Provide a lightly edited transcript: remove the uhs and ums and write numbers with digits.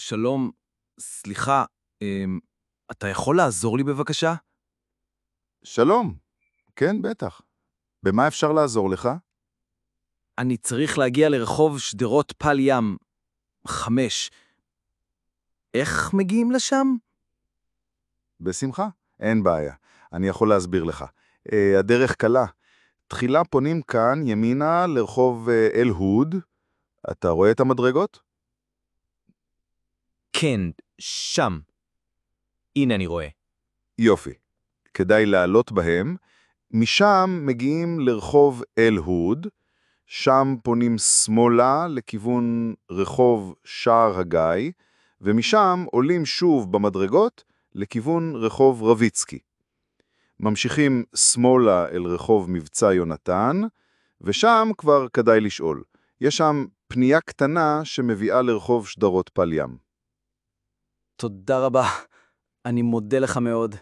שלום, סליחה, אתה יכול לעזור לי בבקשה? שלום. כן, בטח. במה אפשר לעזור לך? אני צריך להגיע לרחוב שדרות פל ים 5. איך מגיעים לשם? בשמחה. אין בעיה. אני יכול להסביר לך. הדרך קלה. תחילה פונים כאן ימינה לרחוב אל-הוד. אתה רואה את המדרגות? כן, שם. הנה אני רואה. יופי. כדאי לעלות בהם. משם מגיעים לרחוב אל-הוד. שם פונים שמאלה לכיוון רחוב שער הגיא, ומשם עולים שוב במדרגות לכיוון רחוב רביצקי. ממשיכים שמאלה אל רחוב מבצע יונתן, ושם כבר כדאי לשאול. יש שם פנייה קטנה שמביאה לרחוב שדרות פל ים. תודה רבה. אני מודה לך מאוד.